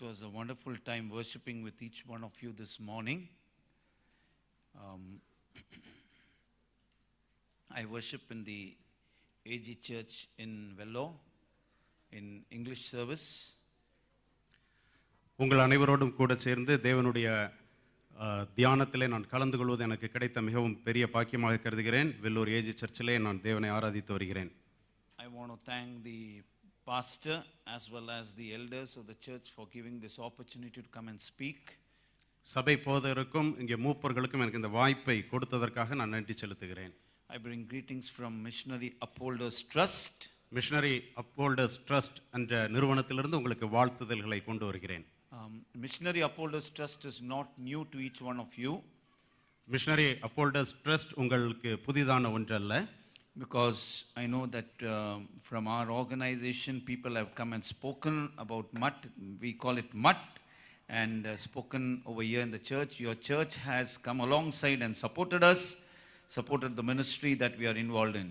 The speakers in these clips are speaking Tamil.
was a wonderful time worshiping with each one of you this morning. I worship in the AG Church in Vellore in English service. உங்கள் அனைவரோடும் கூட சேர்ந்து தேவனுடைய தியானத்திலே நான் கலந்து கொள்வது எனக்கு கிடைத்த மிகவும் பெரிய பாக்கியமாக கருதுகிறேன். வெல்லூர் ஏஜி சர்ச்சிலே நான் தேவனை ஆராதித்து வருகிறேன். I want to thank the pastor as well as the elders of the church for giving this opportunity to come and speak. சபை போதகருக்கும் இங்கே மூப்பர்களுக்கும் எனக்கு இந்த வாய்ப்பை கொடுத்ததற்காக நான் நன்றி செலுத்துகிறேன். I bring greetings from Missionary Upholders Trust. Missionary upholders trust என்ற நிறுவனத்திலிருந்து உங்களுக்கு வாழ்த்துதல்களை கொண்டு வருகிறேன். Missionary Upholders Trust is not new to each one of you. Missionary upholders trust உங்களுக்கு புதிதான ஒன்றல்ல. Because I know that from our organization people have come and spoken about MUT, we call it MUT, and spoken over here in the church. Your church has come alongside and supported us, supported the ministry that we are involved in.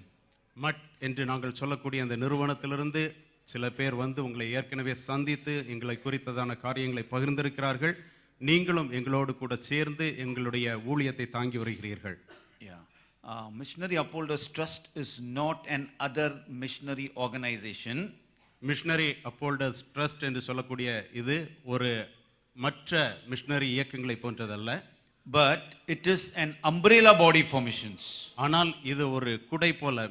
MUT என்று நாங்கள் சொல்லக்கூடிய அந்த நிறுவனத்திலிருந்து சில பேர் வந்து உங்களை ஏற்கனவே சந்தித்து எங்களை குறித்ததான காரியங்களை பகிர்ந்திருக்கிறார்கள். நீங்களும் எங்களோடு கூட சேர்ந்து எங்களுடைய ஊழியத்தை தாங்கி வருகிறீர்கள். Missionary Upholders Trust is not an other missionary organization. Missionary upholders trust என்று சொல்லக்கூடிய இது ஒரு மற்ற மிஷனரி இயக்கங்களை போன்றதல்ல. But it is an umbrella body for missions. ஆனால் இது ஒரு குடை போல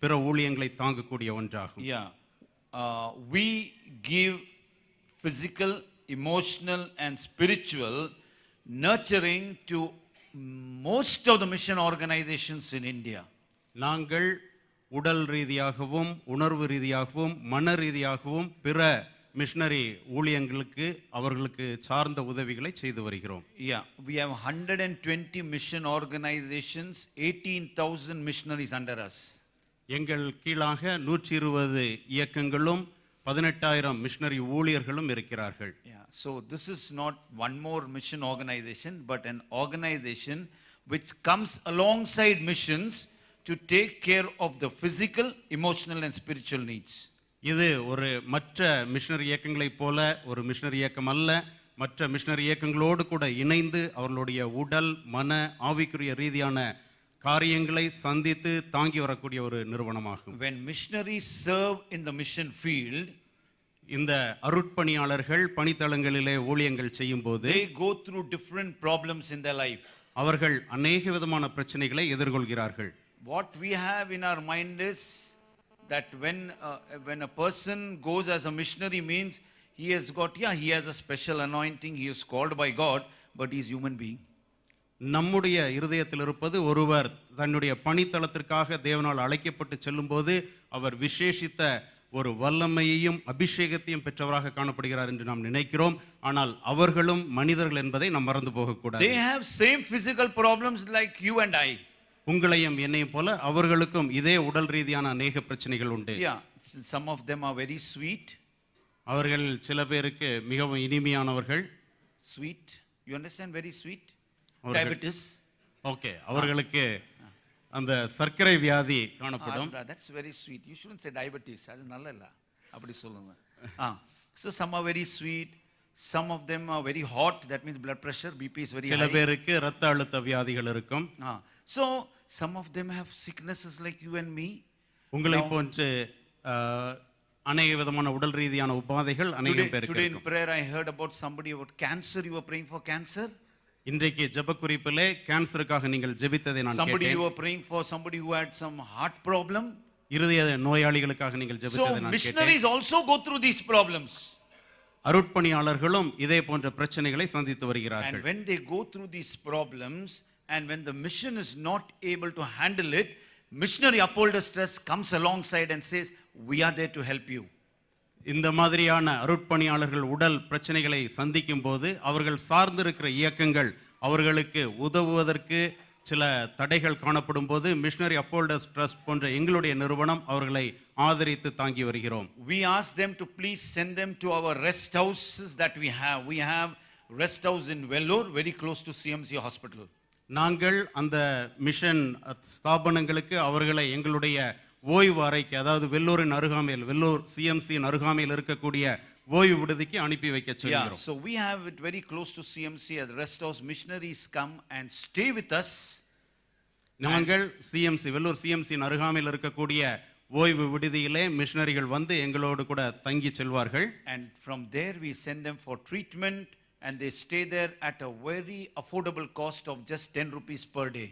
பிற ஊழியங்களை தாங்கக்கூடிய ஒன்றாகும். We give physical, emotional and spiritual nurturing to most of the mission organizations in India. நாங்கள் உடல் ரீதியாகவும் உணர்வு ரீதியாகவும் மன ரீதியாகவும் பிற மிஷனரி ஊழியங்களுக்கு அவர்களுக்கு சார்ந்த உதவிகளை செய்து வருகிறோம். We have 120 mission organizations, 18,000 missionaries under us. எங்கள் கீழாக 120 இயக்கங்களும் 18,000 மிஷனரி ஊழியர்களும் இருக்கிறார்கள். So this is not one more mission organization, but an organization which comes alongside missions to take care of the physical, emotional and spiritual needs. இது ஒரு மற்ற மிஷனரி இயக்கங்களைப் போல ஒரு மிஷனரி இயக்கம் அல்ல. மற்ற மிஷனரி இயக்கங்களோடு கூட இணைந்து அவர்களுடைய உடல் மன ஆவிக்குரிய ரீதியான காரியங்களை சந்தித்து தாங்கி வரக்கூடிய ஒரு நிறுவனமாகும். When missionaries serve in the mission field, இந்த அருட்பணியாளர்கள் பணித்தளங்களிலே ஊழியங்கள் செய்யும்போது they go through different problems in their life. அவர்கள் அநேக விதமான பிரச்சனைகளை எதிர்கொள்கிறார்கள். What we have in our mind is that when a person goes as a missionary means he has a special anointing, he is called by God, but he is human being. நம்முடைய இருதயத்தில் இருப்பது ஒருவர் தன்னுடைய பணித்தளத்திற்காக தேவனால் அழைக்கப்பட்டு செல்லும்போது அவர் விசேஷித்த ஒரு வல்லமையையும் அபிஷேகத்தையும் பெற்றவராக காணப்படுகிறார் என்று நாம் நினைக்கிறோம். ஆனால் அவர்களும் மனிதர்கள் என்பதை நாம் மறந்து போகக்கூடாது. They have same physical problems like you and I. உங்களையும் என்னையும் போல அவர்களுக்கும் இதே உடல் ரீதியான அநேக பிரச்சனைகள் உண்டு. Some of them are very sweet. அவர்கள் சில பேருக்கு மிகவும் இனிமையானவர்கள். Sweet, you understand, very sweet. Diabetes. Okay, அவர்களுக்கு அந்த சர்க்கரை வியாதி காணப்படும். That's very sweet. You shouldn't say diabetes. அது நல்ல இல்ல. அப்படி சொல்லுங்க. So some are very sweet. Some of them are very hot. That means blood pressure, BP is very high. சில பேருக்கு இரத்த அழுத்த வியாதிகள் இருக்கும். So some of them have sicknesses like you and me. உங்களை போன்று அநேக விதமான உடல் ரீதியான உபாதைகள் அநேக பேருக்கு இருக்கும். Today in prayer I heard about somebody about cancer. You were praying for cancer. இன்றைக்கு ஜெபக்குறிப்பிலே கேன்சருக்காக நீங்கள் ஜெபித்ததை நான் கேட்டேன். Somebody you were praying for somebody who had some heart problem. இருதய நோயாளிகளுக்காக நீங்கள் ஜெபித்ததை நான் கேட்டேன். So missionaries also go through these problems. அருட்பணியாளர்களும் இதே போன்ற பிரச்சனைகளை சந்தித்து வருகிறார்கள். And when they go through these problems and when the mission is not able to handle it, Missionary Upholders Trust comes alongside and says, we are there to help you. இந்த மாதிரியான அருட்பணியாளர்கள் உடல் பிரச்சனைகளை சந்திக்கும் போது அவர்கள் சார்ந்திருக்கிற இயக்கங்கள் அவர்களுக்கு உதவுவதற்கு சில தடைகள் காணப்படும் போது மிஷனரி அப்போல்டர்ஸ் ட்ரஸ்ட் போன்ற எங்களுடைய நிறுவனம் அவர்களை ஆதரித்து தாங்கி வருகிறோம். We ask them to please send them to our rest houses that we have. We have rest house in Vellore, very close to CMC hospital. நாங்கள் அந்த மிஷன் ஸ்தாபனங்களுக்கு அவர்களை எங்களுடைய ஓய்வு அறைக்கு, அதாவது வெள்ளூரின் அருகாமையில், வெள்ளூர் சிஎம்சியின் அருகாமையில் இருக்கக்கூடிய ஓய்வு விடுதிக்கு அனுப்பி வைக்க Yeah, சொல்கிறோம். so we have it very close to CMC. At the rest house, missionaries come and stay with us. நாங்கள் சிஎம்சி வெள்ளூர் சிஎம்சியின் அருகாமையில் இருக்கக்கூடிய ஓய்வு விடுதியிலே மிஷனரிகள் வந்து எங்களோடு கூட தங்கி செல்வார்கள். And from there we send them for treatment, and they stay there at a very affordable cost of just 10 rupees per day.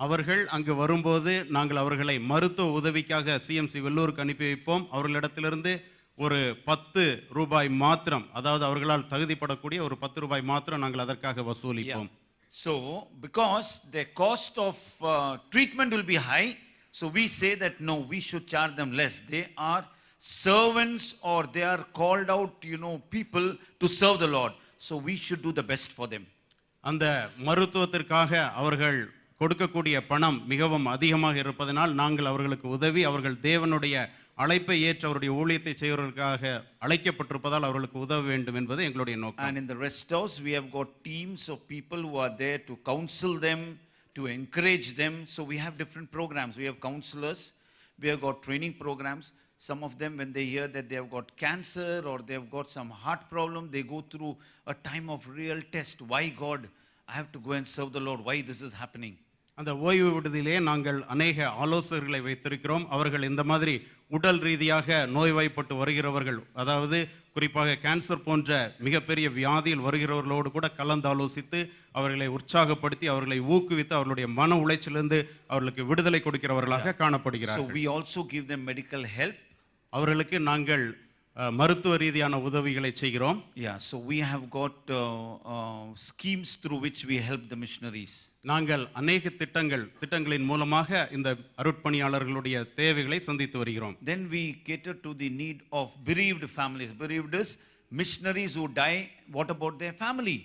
அவர்கள் அங்கு வரும்போது நாங்கள் அவர்களை மருத்துவ உதவிக்காக சிஎம்சி வெள்ளூருக்கு அனுப்பி வைப்போம். அவர்களிடத்திலிருந்து ஒரு 10 ரூபாய் மாத்திரம், அதாவது அவர்களால் தகுதிப்படக்கூடிய ஒரு 10 ரூபாய் மாத்திரம் நாங்கள் அதற்காக வசூலிப்போம். So because the cost of treatment will be high, so we say that no, we should charge them less. They are servants, or they are called out, people to serve the Lord. So we should do the best for them. அந்த மருத்துவத்திற்காக அவர்கள் கொடுக்கக்கூடிய பணம் மிகவும் அதிகமாக இருப்பதனால் நாங்கள் அவர்களுக்கு உதவி, அவர்கள் தேவனுடைய அழைப்பை ஏற்று அவருடைய ஊழியத்தை செய்வதற்காக அழைக்கப்பட்டிருப்பதால் அவர்களுக்கு உதவ வேண்டும் என்பது எங்களுடைய நோக்கம். And in the rest house we have got teams of people who are there to counsel them, to encourage them. So we have different programs. We have counselors, we have got training programs. Some of them, when they hear that they have got cancer or they have got some heart problem, they go through a time of real test. Why, God, I have to go and serve the Lord? Why this is happening? அந்த ஓய்வு விடுதியிலே நாங்கள் அநேக ஆலோசகர்களை வைத்திருக்கிறோம். அவர்கள் இந்த மாதிரி உடல் ரீதியாக நோய்வாய்ப்பட்டு வருகிறவர்கள், அதாவது குறிப்பாக கேன்சர் போன்ற மிகப்பெரிய வியாதியில் வருகிறவர்களோடு கூட கலந்தாலோசித்து அவர்களை உற்சாகப்படுத்தி அவர்களை ஊக்குவித்து அவர்களுடைய மன உளைச்சலிருந்து அவர்களுக்கு விடுதலை கொடுக்கிறவர்களாக So காணப்படுகிறார்கள். we also give them medical help. அவர்களுக்கு நாங்கள் மருத்துவ ரீதியான உதவிகளை செய்கிறோம். Yeah, so we have got schemes through which we help the missionaries. நாங்கள் அநேக திட்டங்களின் மூலமாக இந்த அருட்பணியாளர்களுடைய தேவைகளை சந்தித்து வருகிறோம். Then we cater to the need of bereaved families. Bereaved is missionaries who die. What about their family?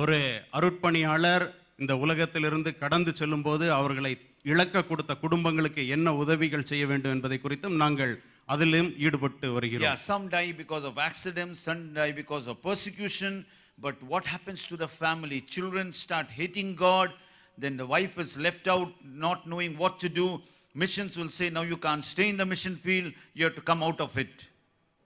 ஒரு அருட்பணியாளர் இந்த உலகத்திலிருந்து கடந்து செல்லும்போது அவர்களை இழக்க கொடுத்த குடும்பங்களுக்கு என்ன உதவிகள் செய்ய வேண்டும் என்பதை குறித்தும் நாங்கள் அதிலும் ஈடுபட்டு வருகிறோம். Yeah, some die because of accidents, some die because of persecution. But what happens to the family? Children start hating God. Then the wife is left out, not knowing what to do. Missions will say, now you can't stay in the mission field. You have to come out of it.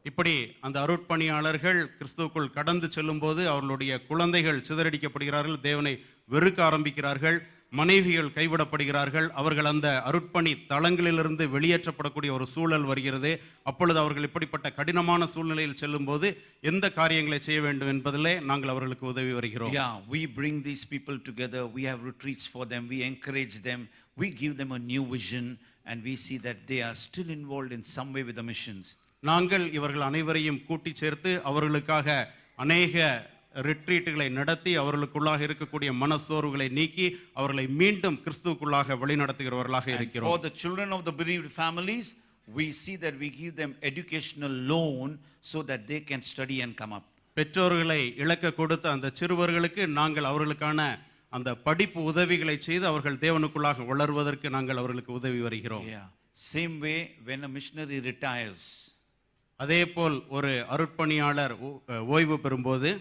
இப்படி அந்த அருட்பணியாளர்கள் கிறிஸ்துவுக்குள் கடந்து செல்லும்போது அவர்களுடைய குழந்தைகள் சிதறடிக்கப்படுகிறார்கள், தேவனை வெறுக்க ஆரம்பிக்கிறார்கள், மனைவிகள் கைவிடப்படுகிறார்கள், அவர்கள் அந்த அருட்பணி தளங்களிலிருந்து வெளியேற்றப்படக்கூடிய ஒரு சூழல் வருகிறது. அப்பொழுது அவர்கள் இப்படிப்பட்ட கடினமான சூழ்நிலையில் செல்லும்போது எந்த காரியங்களை செய்ய வேண்டும் என்பதிலே நாங்கள் அவர்களுக்கு உதவி வருகிறோம். Yeah, we bring these people together. We have retreats for them. We encourage them. We give them a new vision, and we see that they are still involved in some way with the missions. நாங்கள் இவர்கள் அனைவரையும் கூட்டி சேர்த்து அவர்களுக்காக அநேக ரிட்ரீட்டுகளை நடத்தி அவர்களுக்குள்ளாக இருக்கக்கூடிய மனசோர்வுகளை நீக்கி அவர்களை மீண்டும் கிறிஸ்துவுக்குள்ளாக வழிநடத்துகிறவர்களாக And இருக்கிறோம். for the children of the bereaved families, we see that we give them educational loan so that they can study and come up. பெற்றோர்களை இழக்க கொடுத்த அந்த சிறுவர்களுக்கு நாங்கள் அவர்களுக்கான அந்த படிப்பு உதவிகளை செய்து அவர்கள் தேவனுக்குள்ளாக வளர்வதற்கு நாங்கள் அவர்களுக்கு உதவி வருகிறோம். Yeah. Same way, when a missionary retires, அதேபோல் ஒரு அருட்பணியாளர் ஓய்வு பெறும்போது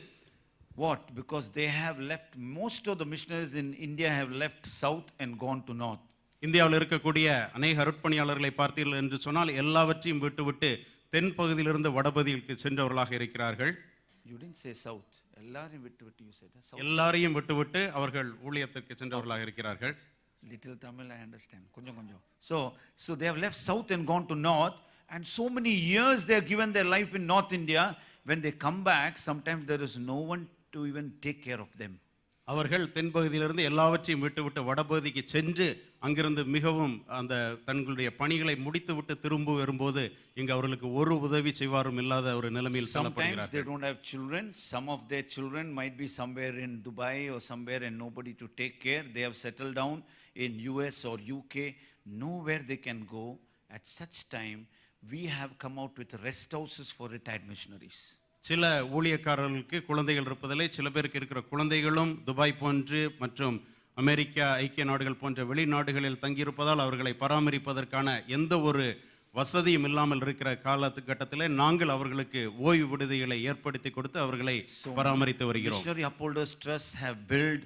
what? Because they have left, most of the missionaries in India have left south and gone to north. இந்தியாவில் இருக்கக்கூடிய அநேக அருட்பணியாளர்களை பார்த்தீர்கள் என்று சொன்னால் எல்லாவற்றையும் விட்டுவிட்டு தென் பகுதியிலிருந்து வடபகுதிக்கு சென்றவர்களாக இருக்கிறார்கள். You didn't say south. எல்லாரையும் விட்டு you said south. எல்லாரையும் விட்டுவிட்டு அவர்கள் ஊழியத்திற்கு சென்றவர்களாக இருக்கிறார்கள். Little Tamil I understand. கொஞ்சம். So they have left south and gone to north, and so many years they have given their life in North India. When they come back, sometimes there is no one to even take care of them. அவர்கள் தென்பகுதியிலிருந்து எல்லாவற்றையும் விட்டுவிட்டு வடபகுதிக்கு சென்று அங்கிருந்து மிகவும் அந்த தங்களுடைய பணிகளை முடித்துவிட்டு திரும்ப வரும்போது இங்கு அவர்களுக்கு ஒரு உதவி செய்வாரும் இல்லாத ஒரு நிலைமையில் Sometimes they தள்ளப்படுகிறார்கள். don't have children. Some of their children might be somewhere in Dubai or somewhere and nobody to take care. They have settled down in US or UK. Nowhere they can go. At such time, we have come out with rest houses for retired missionaries. சில ஊழியக்காரர்களுக்கு குழந்தைகள் இருப்பதில்லை. சில பேருக்கு இருக்கிற குழந்தைகளும் துபாய் போன்று மற்றும் அமெரிக்கா, ஐக்கிய நாடுகள் போன்ற வெளிநாடுகளில் தங்கியிருப்பதால் அவர்களை பராமரிப்பதற்கான எந்த ஒரு வசதியும் இல்லாமல் இருக்கிற காலகட்டத்தில் நாங்கள் அவர்களுக்கு ஓய்வு விடுதிகளை ஏற்படுத்தி கொடுத்து அவர்களை பராமரித்து வருகிறோம். Missionary Upholders Trust have built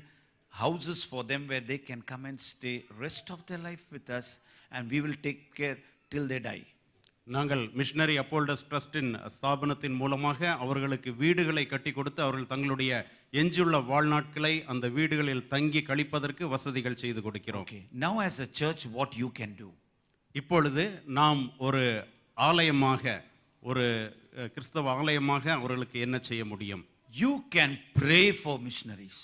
houses for them where they can come and stay rest of their life with us, and we will take care till they die. நாங்கள் மிஷனரி அப்போல்டஸ் ட்ரஸ்டின் ஸ்தாபனத்தின் மூலமாக அவர்களுக்கு வீடுகளை கட்டி கொடுத்து அவர்கள் தங்களுடைய எஞ்சியுள்ள வாழ்நாட்களை அந்த வீடுகளில் தங்கி கழிப்பதற்கு வசதிகள் செய்து கொடுக்கிறோம். Okay. Now as a church, what you can do? இப்பொழுது நாம் ஒரு ஆலயமாக, ஒரு கிறிஸ்தவ ஆலயமாக அவர்களுக்கு என்ன செய்ய முடியும்? You can pray for missionaries.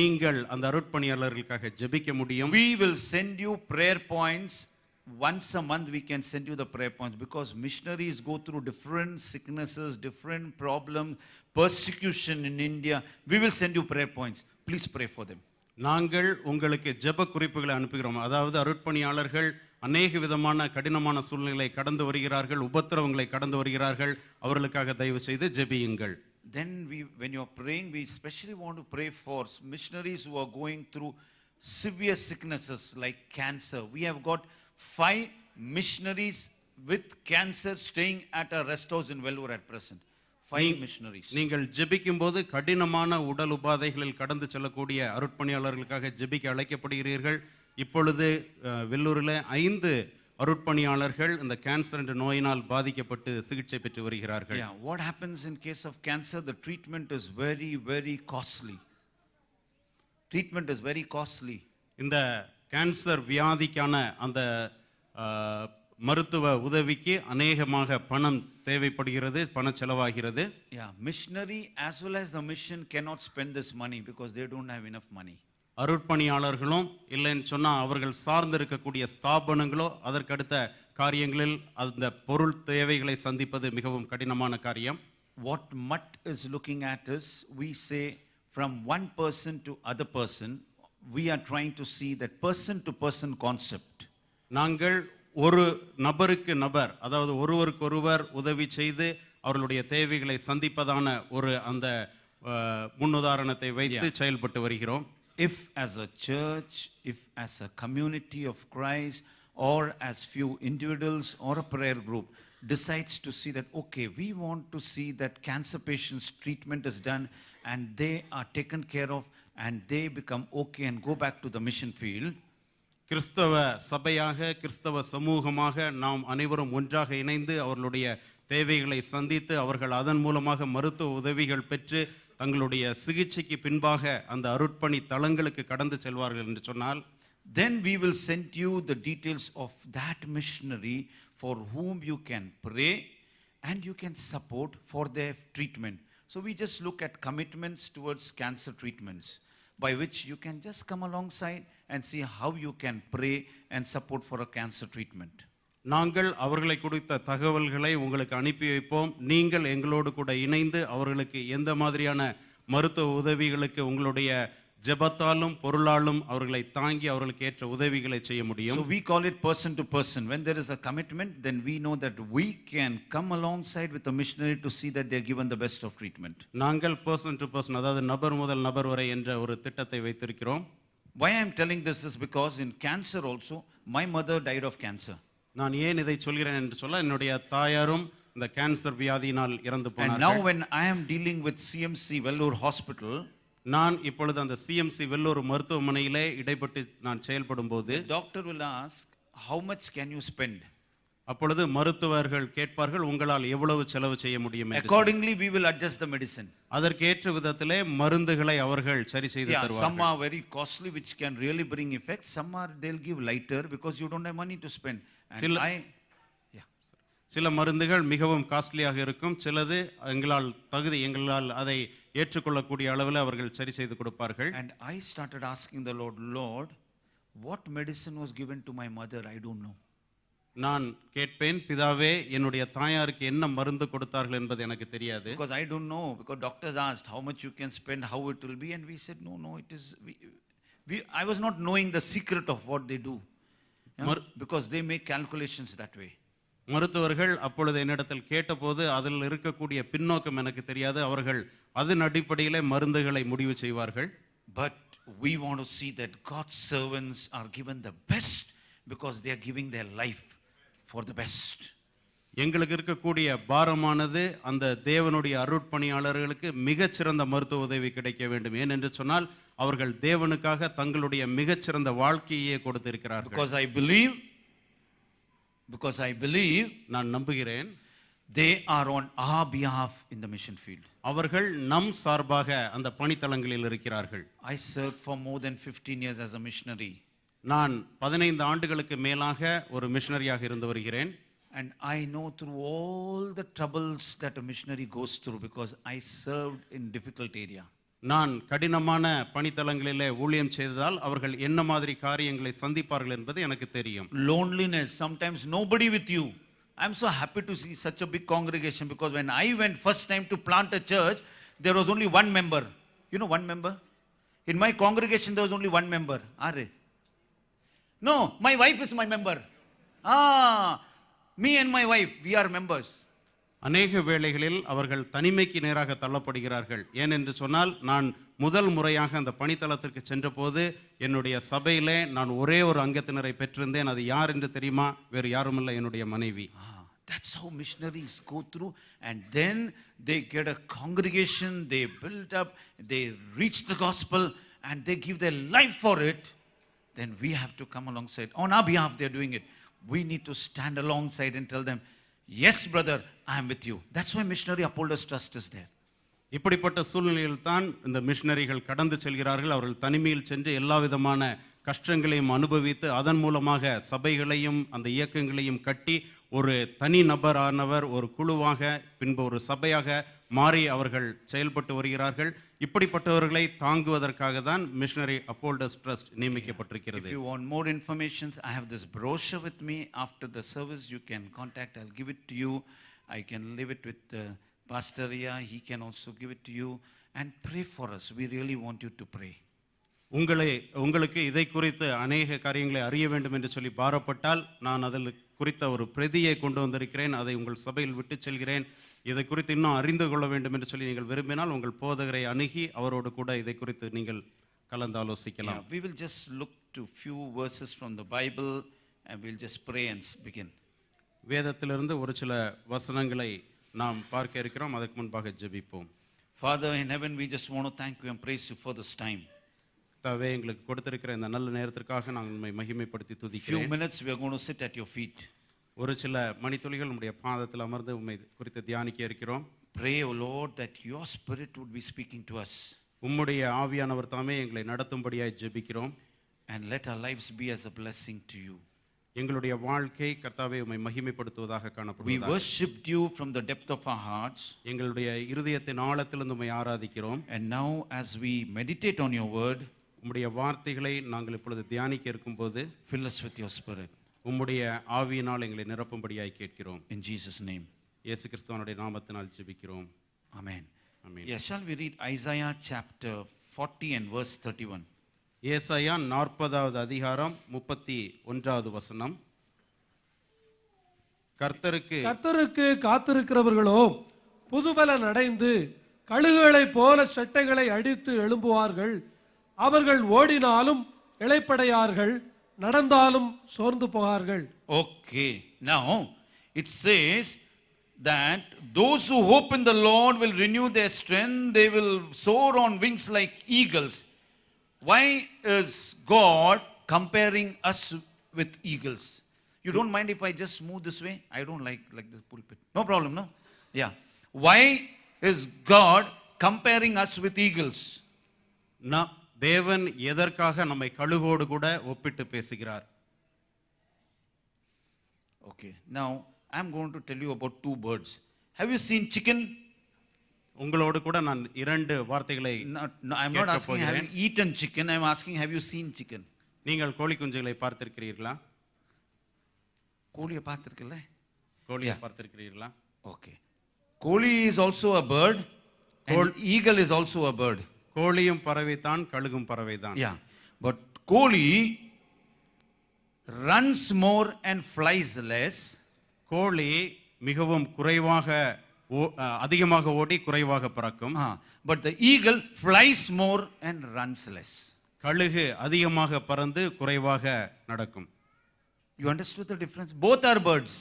நீங்கள் அந்த அருட்பணியாளர்களுக்காக ஜெபிக்க முடியும். We will send you prayer points. Once a month we can send you the prayer points, because missionaries go through different sicknesses, different problems, persecution in India. We will send you prayer points. Please pray for them. நாங்கள் உங்களுக்கு ஜெப குறிப்புகளை அனுப்புகிறோம். அதாவது அருட்பணியாளர்கள் அநேக விதமான கடினமான சூழ்நிலைகளை கடந்து வருகிறார்கள், உபத்திரவங்களை கடந்து வருகிறார்கள். அவர்களுக்காக தயவு செய்து ஜெபியுங்கள். Then when you are praying, we especially want to pray for missionaries who are going through severe sicknesses like cancer. We have got 5 missionaries with cancer staying at a rest house in Vellore at present. 5 missionaries. நீங்கள் ஜெபிக்கும்போது கடினமான உடல் உபாதைகளில் கடந்து செல்லக்கூடிய அருட்பணியாளர்களுக்காக ஜெபிக்க அழைக்கப்படுகிறீர்கள். இப்பொழுது வெள்ளூரில் 5 அருட்பணியாளர்கள் இந்த கேன்சர் என்ற நோயினால் பாதிக்கப்பட்டு சிகிச்சை பெற்று வருகிறார்கள். Yeah, what happens in case of cancer? The treatment is very, very costly. Treatment is very costly. இந்த கேன்சர் வியாதிக்கான அந்த மருத்துவ உதவிக்கு அநேகமாக பணம் தேவைப்படுகிறது, பண செலவாகிறது. Yeah, missionary as well as the mission cannot spend this money because they don't have enough money. அருட்பணியாளர்களும் இல்லைன்னு சொன்னால் அவர்கள் சார்ந்து இருக்கக்கூடிய ஸ்தாபனங்களோ அதற்கடுத்த காரியங்களில் அந்த பொருள் தேவைகளை சந்திப்பது மிகவும் கடினமான காரியம். What MUT is looking at is, we say from one person to other person, we are trying to see that person to person concept. நாங்கள் ஒரு நபருக்கு நபர், அதாவது ஒருவருக்கொருவர் உதவி செய்து அவர்களுடைய தேவைகளை சந்திப்பதான ஒரு அந்த முன்னுதாரணத்தை வைத்து செயல்பட்டு வருகிறோம். If as a church, if as a community of Christ, or as few individuals or a prayer group decides to see that, okay, we want to see that cancer patients treatment is done and they are taken care of and they become okay and go back to the mission field. கிறிஸ்தவ சபையாக, கிறிஸ்தவ சமூகமாக நாம் அனைவரும் ஒன்றாக இணைந்து அவர்களுடைய தேவைகளை சந்தித்து அவர்கள் அதன் மூலமாக மருத்துவ உதவிகள் பெற்று தங்களுடைய சிகிச்சைக்கு பின்பாக அந்த அருட்பணி தளங்களுக்கு கடந்து செல்வார்கள் என்று சொன்னால், then we will send you the details of that missionary for whom you can pray and you can support for their treatment. So we just look at commitments towards cancer treatments, by which you can just come alongside and see how you can pray and support for a cancer treatment. நாங்கள் அவர்களை கொடுத்த தகவல்களை உங்களுக்கு அனுப்பி வைப்போம். நீங்கள் எங்களோடு கூட இணைந்து அவர்களுக்கு எந்த மாதிரியான மருத்துவ உதவிகளுக்கு உங்களுடைய ஜெபத்தாலும் பொருளாலும் அவர்களை தாங்கி அவர்களுக்கு ஏற்ற உதவிகளை செய்ய முடியும். So we call it person to person. When there is a commitment, then we know that we can come alongside with the missionary to see that they are given the best of treatment. நாங்கள் person to person, அதாவது நபர் முதல் நபர் வரை என்ற ஒரு திட்டத்தை வைத்திருக்கிறோம். Why I am telling this is because in cancer also, my mother died of cancer. நான் ஏன் இதை சொல்கிறேன் என்று சொல்ல, என்னுடைய தாயாரும் இந்த கேன்சர் வியாதியினால் இறந்து And போனார்கள். now when I am dealing with CMC Vellore Hospital, நான் இப்பொழுது அந்த சிஎம்சி வெள்ளூர் மருத்துவமனையிலே இடைப்பட்டு நான் செயல்படும் போது doctor will ask, how much can you spend? அப்பொழுது மருத்துவர்கள் கேட்பார்கள், உங்களால் எவ்வளவு செலவு செய்ய முடியும் என்று. Accordingly we will adjust the medicine. அதற்கேற்ற விதத்திலே மருந்துகளை அவர்கள் சரி செய்து Some தருவார்கள். are very costly which can really bring effect. Some are they'll give lighter because you don't have money to spend. And சில மருந்துகள் மிகவும் காஸ்ட்லியாக இருக்கும், சிலது எங்களால் அதை ஏற்றுக்கொள்ளக்கூடிய அளவில் அவர்கள் சரி செய்து கொடுப்பார்கள். And I started asking the Lord, what medicine was given to my mother? I don't know. நான் கேட்பேன், பிதாவே என்னுடைய தாயாருக்கு என்ன மருந்து கொடுத்தார்கள் என்பது எனக்கு தெரியாது. Because I don't know, because doctors asked how much you can spend, how it will be, and we said no, it is I was not knowing the secret of what they do. Because they make calculations that way. மருத்துவர்கள் அப்பொழுது என்னிடத்தில் கேட்டபோது அதில் இருக்கக்கூடிய பின்னோக்கம் எனக்கு தெரியாது. அவர்கள் அதன் அடிப்படையிலே மருந்துகளை முடிவு செய்வார்கள். But we want to see that God's servants are given the best because they are giving their life for the best. எங்களுக்கு இருக்கக்கூடிய பாரமானது அந்த தேவனுடைய அருட்பணியாளர்களுக்கு மிகச்சிறந்த மருத்துவ உதவி கிடைக்க வேண்டும். ஏனென்று சொன்னால் அவர்கள் தேவனுக்காக தங்களுடைய மிகச்சிறந்த வாழ்க்கையே கொடுத்திருக்கிறார்கள். Because I believe Because I believe நான் நம்புகிறேன் they are on our behalf in the mission field. அவர்கள் நம் சார்பாக அந்த பணித்தளங்களில் இருக்கிறார்கள். I served for more than 15 years as a missionary. நான் 15 ஆண்டுகளுக்கு மேலாக ஒரு மிஷனரியாக இருந்து வருகிறேன். And I know through all the troubles that a missionary goes through because I served in difficult area. நான் கடினமான பணித்தளங்களிலே ஊழியம் செய்ததால் அவர்கள் என்ன மாதிரி காரியங்களை சந்திப்பார்கள் என்பது எனக்கு தெரியும். Loneliness, sometimes nobody with you. I'm so happy to see such a big congregation because when I went first time to plant a church, there was only one member. You know one member? In my congregation there was only one member. Are? No, my wife is my member. Me and my wife, we are members. அநேக வேளைகளில் அவர்கள் தனிமைக்கு நேராக தள்ளப்படுகிறார்கள். ஏனென்று சொன்னால் நான் முதல் முறையாக அந்த பணித்தளத்திற்கு சென்றபோது என்னுடைய சபையிலே நான் ஒரே ஒரு அங்கத்தினரை பெற்றிருந்தேன். அது யார் என்று தெரியுமா? வேறு யாருமில்லை, என்னுடைய மனைவி. That's how missionaries go through, and then they get a congregation, they build up, they reach the gospel, and they give their life for it. Then we have to come alongside. On our behalf, they're doing it. We need to stand alongside and tell them, yes, brother, I am with you. That's why Missionary Upholders Trust is there. இப்படிப்பட்ட சூழ்நிலையில் தான் இந்த மிஷனரிகள் கடந்து செல்கிறார்கள். அவர்கள் தனிமையில் சென்று எல்லா விதமான கஷ்டங்களையும் அனுபவித்து அதன் மூலமாக சபைகளையும் அந்த இயக்கங்களையும் கட்டி ஒரு தனி நபரானவர் ஒரு குழுவாக பின்பு ஒரு சபையாக மாறி அவர்கள் செயல்பட்டு வருகிறார்கள். இப்படிப்பட்டவர்களை தாங்குவதற்காக தான் மிஷனரி அப்போல்டர்ஸ் ட்ரஸ்ட் நியமிக்கப்பட்டிருக்கிறது. If you want more information, I have this brochure with me. After the service, you can contact. I'll give it to you. I can leave it with Pastor Ria. He can also give it to you. And pray for us. We really want you to pray. உங்களுக்கு இதை குறித்து அநேக காரியங்களை அறிய வேண்டும் என்று சொல்லி பாரப்பட்டால் நான் அதில் குறித்த ஒரு பிரதியை கொண்டு வந்திருக்கிறேன். அதை உங்கள் சபையில் விட்டு செல்கிறேன். இதை குறித்து இன்னும் அறிந்து கொள்ள வேண்டும் என்று சொல்லி நீங்கள் விரும்பினால் உங்கள் போதகரை அணுகி அவரோடு கூட இதை குறித்து நீங்கள் கலந்து ஆலோசிக்கலாம். We will just look to few verses from the Bible and we'll just pray and begin. வேதத்திலிருந்து ஒரு சில வசனங்களை நாம் பார்க்க இருக்கிறோம். அதற்கு முன்பாக ஜெபிப்போம். Father in heaven, we just want to thank you and praise you for this time. தாவே, எங்களுக்கு கொடுத்திருக்கிற இந்த நல்ல நேரத்திற்காக நான் உம்மை மகிமைப்படுத்தி துதிக்கிறேன். Few minutes we are going to sit at your feet. ஒரு சில மணித்துளிகள் உம்முடைய பாதத்தில் அமர்ந்து உம்மை குறித்து தியானிக்க இருக்கிறோம். Pray, O Lord, that your spirit would be speaking to us. உம்முடைய ஆவியானவர் தாமே எங்களை நடத்தும்படியாய் ஜெபிக்கிறோம். And let our lives be as a blessing to you. எங்களுடைய வாழ்க்கை கர்த்தாவே உம்மை மகிமைப்படுத்துவதாக We காணப்படுகிறது. worshipped you from the depth of our hearts. எங்களுடைய இருதயத்தின் ஆழத்திலிருந்து உம்மை ஆராதிக்கிறோம். And now as we meditate on your word, உம்முடைய வார்த்தைகளை நாங்கள் இப்பொழுது தியானிக்க இருக்கும்போது fill us with your spirit. உம்முடைய ஆவியினால் எங்களை நிரப்பும்படியாய் கேட்கிறோம். In Jesus' name. இயேசு கிறிஸ்துவனுடைய நாமத்தினால் ஜெபிக்கிறோம். Amen. Amen. Yeah, shall we read Isaiah chapter 40 and verse 31? ஏசாயா 40வது அதிகாரம் 31வது வசனம். கர்த்தருக்கு காத்திருக்கிறவர்களோ புதுபலன் அடைந்து கழுகுகளைப் போல சட்டைகளை அடித்து எழும்புவார்கள். அவர்கள் ஓடினாலும் இளைப்படையார்கள், நடந்தாலும் சோர்ந்து போவார்கள். Okay, now it says that those who hope in the Lord will renew their strength. They will soar on wings like eagles. Why is God comparing us with eagles? You don't mind if I just move this way? I don't like this pulpit. No problem, no? Yeah. Why is God comparing us with eagles? தேவன் எதற்காக நம்மை கழுகோடு கூட ஒப்பிட்டு பேசுகிறார்? Okay, now I'm going to tell you about two birds. Have you seen chicken? உங்களோடு கூட நான் இரண்டு வார்த்தைகளை No, I'm not asking have you eaten chicken. I'm asking have you seen chicken? நீங்கள் கோழி குஞ்சுகளை பார்த்திருக்கிறீர்களா? கோழியை பார்த்திருக்கல? கோழியை பார்த்திருக்கிறீர்களா? Okay. கோழி is also a bird and eagle is also a bird. கோழியும் பறவைதான், கழுகும் பறவைதான். Yeah, but கோழி runs more and flies less. கோழி மிகவும் குறைவாக அதிகமாக ஓடி குறைவாக பறக்கும். But the eagle flies more and runs less. கழுகு அதிகமாக பறந்து குறைவாக நடக்கும். You understood the difference? Both are birds.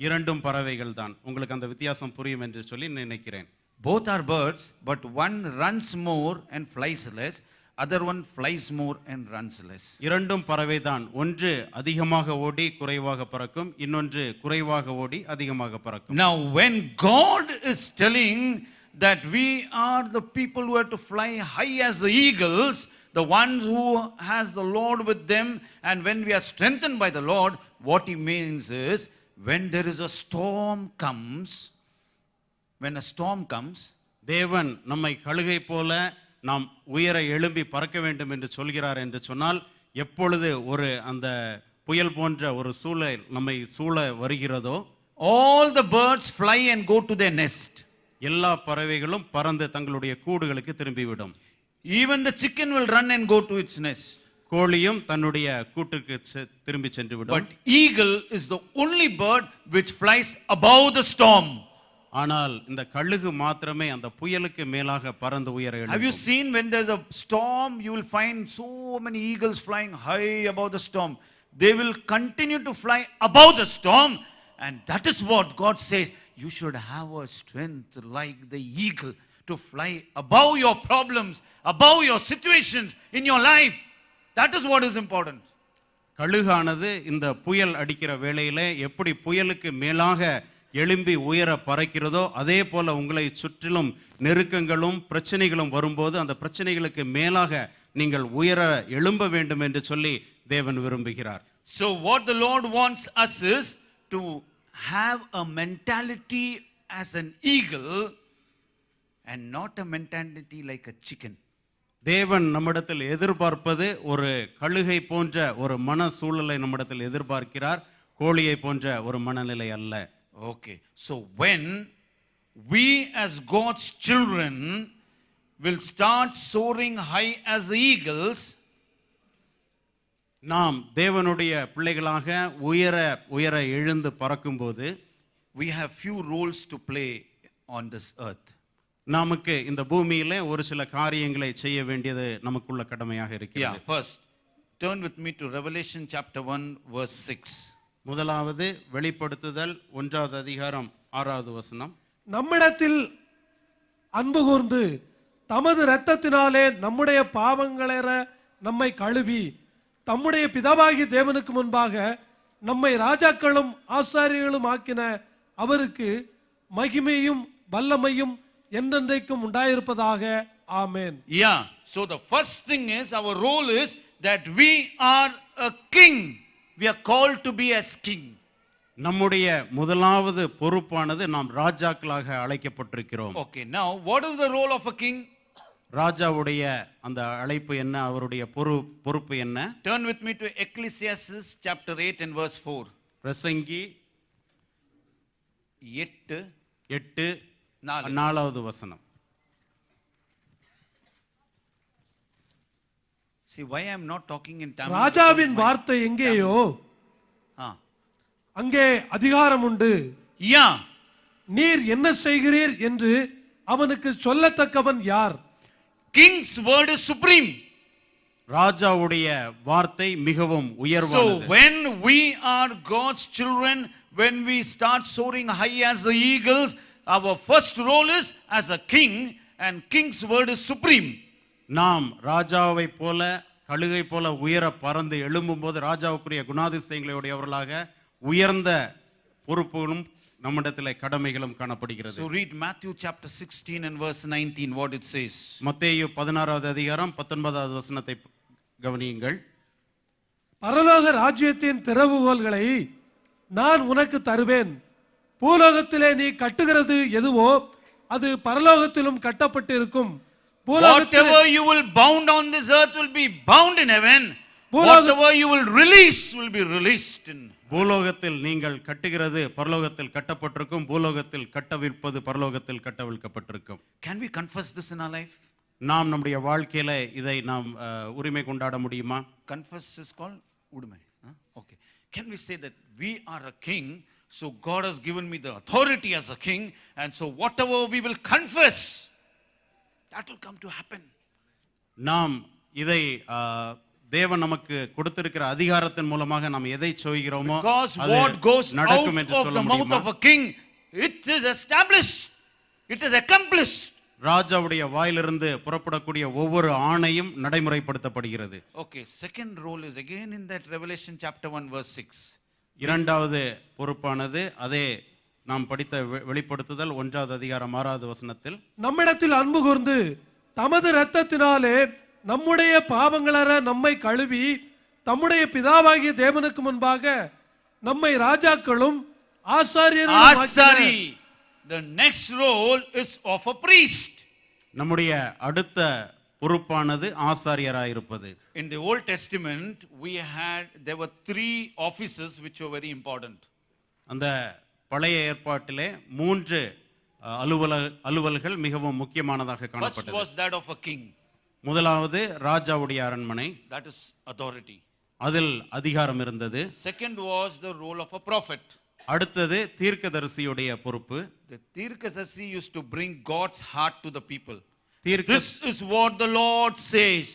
இரண்டும் பறவைகள் தான். உங்களுக்கு அந்த வித்தியாசம் புரியும் என்று சொல்லி நினைக்கிறேன். Both are birds, but one runs more and flies less, other one flies more and runs less. இரண்டும் பறவைதான். ஒன்று அதிகமாக ஓடி குறைவாக பறக்கும், இன்னொன்று குறைவாக ஓடி அதிகமாக பறக்கும். Now when God is telling that we are the people who are to fly high as the eagles, the ones who has the Lord with them, and when we are strengthened by the Lord, what he means is when there is a storm comes, when a storm comes, தேவன் நம்மை கழுகை போல நாம் உயர எழும்பி பறக்க வேண்டும் என்று சொல்கிறார் என்று சொன்னால், எப்பொழுது ஒரு அந்த புயல் போன்ற ஒரு சூழல் நம்மை சூழ வருகிறதோ, all the birds fly and go to their nest. எல்லா பறவைகளும் பறந்து தங்களுடைய கூடுகளுக்கு திரும்பிவிடும். Even the chicken will run and go to its nest. கோழியும் தன்னுடைய கூட்டுக்கு திரும்பி சென்று விடும். But eagle is the only bird which flies above the storm. ஆனால் இந்த கழுகு மாத்திரமே அந்த புயலுக்கு மேலாக பறந்து உயர எழும்பும். Have you seen when there's a storm, you will find so many eagles flying high above the storm. They will continue to fly above the storm, and that is what God says. You should have a strength like the eagle to fly above your problems, above your situations in your life. That is what is important. கழுகானது இந்த புயல் அடிக்கிற வேளையிலே எப்படி புயலுக்கு மேலாக எழும்பி உயர பறக்கிறதோ, அதே போல உங்களை சுற்றிலும் நெருக்கங்களும் பிரச்சனைகளும் வரும்போது அந்த பிரச்சனைகளுக்கு மேலாக நீங்கள் உயர எழும்ப வேண்டும் என்று சொல்லி தேவன் விரும்புகிறார். So what the Lord wants us is to have a mentality as an eagle and not a mentality like a chicken. தேவன் நம்மிடத்தில் எதிர்பார்ப்பது ஒரு கழுகை போன்ற ஒரு மன சூழலை நம்மிடத்தில் எதிர்பார்க்கிறார், கோழியை போன்ற ஒரு மனநிலை அல்ல. Okay, so when we as God's children will start soaring high as the eagles, நாம் தேவனுடைய பிள்ளைகளாக உயர உயர எழுந்து பறக்கும்போது, we have few roles to play on this earth. நமக்கு இந்த பூமியிலே ஒரு சில காரியங்களை செய்ய வேண்டியது நமக்குள்ள கடமையாக இருக்கிறது. First, turn with me to Revelation chapter 1 verse 6. முதலாவது வெளிப்படுத்துதல் 1வது அதிகாரம் 6வது வசனம். நம்மிடத்தில் அன்பு கூர்ந்து தமது இரத்தத்தினாலே நம்முடைய பாவங்களேற நம்மை கழுவி தம்முடைய பிதாவாகிய தேவனுக்கு முன்பாக நம்மை ராஜாக்களும் ஆசாரியர்களும் ஆக்கின அவருக்கு மகிமையும் வல்லமையும் என்றென்றைக்கும் உண்டாயிருப்பதாக. ஆமென். Yeah, so the first thing is, our role is that we are a king. We are called to be as king. நம்முடைய முதலாவது பொறுப்பானது நாம் ராஜாக்களாக அழைக்கப்பட்டிருக்கிறோம். Okay, now what is the role of a king? ராஜாவுடைய அந்த அழைப்பு என்ன, அவருடைய பொறுப்பு என்ன? Turn with me to Ecclesiastes chapter 8 and verse 4. பிரசங்கி 8:4வது வசனம். See why I am not talking in Tamil. ராஜாவின் வார்த்தை எங்கேயோ அங்கே அதிகாரம் உண்டு. Yeah. நீர் என்ன செய்கிறீர் என்று அவனுக்கு சொல்லத்தக்கவன் யார்? King's word is supreme. ராஜாவுடைய வார்த்தை மிகவும் உயர்வானது. So when we are God's children, when we start soaring high as the eagles, our first role is as a king, and king's word is supreme. நாம் ராஜாவை போல கழுகை போல உயர பறந்து எழும்பும் போது ராஜாவுக்குரிய குணாதிசயங்களுடையவர்களாக உயர்ந்த பொறுப்புகளும் நம்மிடத்திலே கடமைகளும் காணப்படுகிறது. So read Matthew chapter 16 and verse 19 what it says. மத்தேயு 16வது அதிகாரம் 19வது வசனத்தை கவனியுங்கள். பரலோக ராஜ்யத்தின் திறவுகோல்களை நான் உனக்கு தருவேன். பூலோகத்திலே நீ கட்டுகிறது எதுவோ அது பரலோகத்திலும் கட்டப்பட்டிருக்கும். Whatever you will bound on this earth will be bound in heaven. Whatever you will release will be released in. பூலோகத்தில் நீங்கள் கட்டுகிறது பரலோகத்தில் கட்டப்பட்டிருக்கும், பூலோகத்தில் கட்டவிழ்ப்பது பரலோகத்தில் கட்டவிழ்க்கப்பட்டிருக்கும். Can we confess this in our life? நாம் நம்முடைய வாழ்க்கையில இதை நாம் உரிமை கொண்டாட முடியுமா? Confess is called udumai. Okay. Can we say that we are a king, so God has given me the authority as a king, and so whatever we will confess, that will come to happen. நாம் இதை தேவன் நமக்கு கொடுத்திருக்கிற அதிகாரத்தின் மூலமாக நாம் எதை சொல்கிறோமோ Because what goes out நடக்கும் என்று of சொல்ல the mouth முடியுமா? of a king, it is established, it is accomplished. ராஜாவுடைய வாயிலிருந்து புறப்படக்கூடிய ஒவ்வொரு ஆணையும் நடைமுறைப்படுத்தப்படுகிறது. Okay, second role is again in that Revelation chapter 1 verse 6. இரண்டாவது பொறுப்பானது அதே நாம் படித்த வெளிப்படுத்துதல் 1வது அதிகாரம் 6வது வசனத்தில், நம்மிடத்தில் அன்பு கூர்ந்து தமது இரத்தத்தினாலே நம்முடைய பாவங்களற நம்மை கழுவி தம்முடைய பிதாவாகிய தேவனுக்கு முன்பாக நம்மை ராஜாக்களும் ஆசாரியர்களும் Asari. The next role is of a priest. நம்முடைய அடுத்த பொறுப்பானது ஆசாரியராயிருப்பது. In the Old Testament, there were 3 offices which were very important. அந்த பழைய ஏற்பாட்டிலே 3 அலுவல்கள் மிகவும் முக்கியமானதாக First காணப்பட்டது. was that of a king. முதலாவது ராஜாவுடைய அரண்மனை, That is authority. அதில் அதிகாரம் இருந்தது. Second was the role of a prophet. அடுத்தது தீர்க்கதரிசியுடைய பொறுப்பு. The Tirkasasi used to bring God's heart to the people. தீர்க்க This is what the Lord says.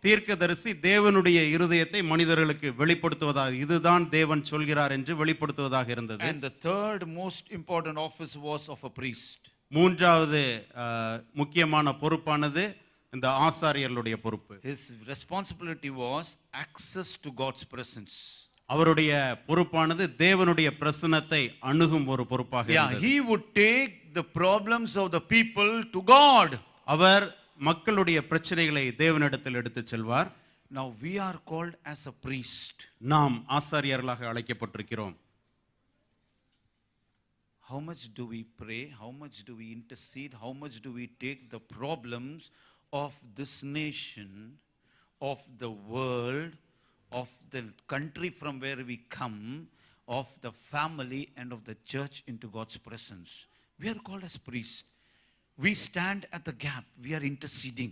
தீர்க்கதரிசி தேவனுடைய இருதயத்தை மனிதர்களுக்கு வெளிப்படுத்துவதாக, இதுதான் தேவன் சொல்கிறார் என்று வெளிப்படுத்துவதாக இருந்தது. And the third most important office was of a priest. மூன்றாவது முக்கியமான பொறுப்பானது இந்த ஆசாரியர்களுடைய பொறுப்பு. His responsibility was access to God's presence. அவருடைய பொறுப்பானது தேவனுடைய பிரசன்னத்தை அணுகும் ஒரு பொறுப்பாக இருந்தது. He would take the problems of the people to God. அவர் மக்களுடைய பிரச்சனைகளை தேவனிடத்தில் எடுத்துச் செல்வார். Now we are called as a priest. நாம் ஆசாரியர்களாக அழைக்கப்பட்டிருக்கிறோம். How much do we pray? How much do we intercede? How much do we take the problems of this nation, of the world, of the country from where we come, of the family and of the church into God's presence? We are called as priests. We stand at the gap. We are interceding.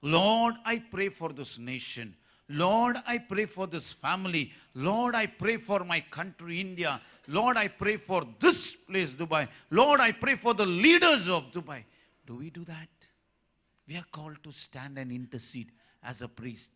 Lord, I pray for this nation. Lord, I pray for this family. Lord, I pray for my country, India. Lord, I pray for this place, Dubai. Lord, I pray for the leaders of Dubai. Do we do that? We are called to stand and intercede as a priest.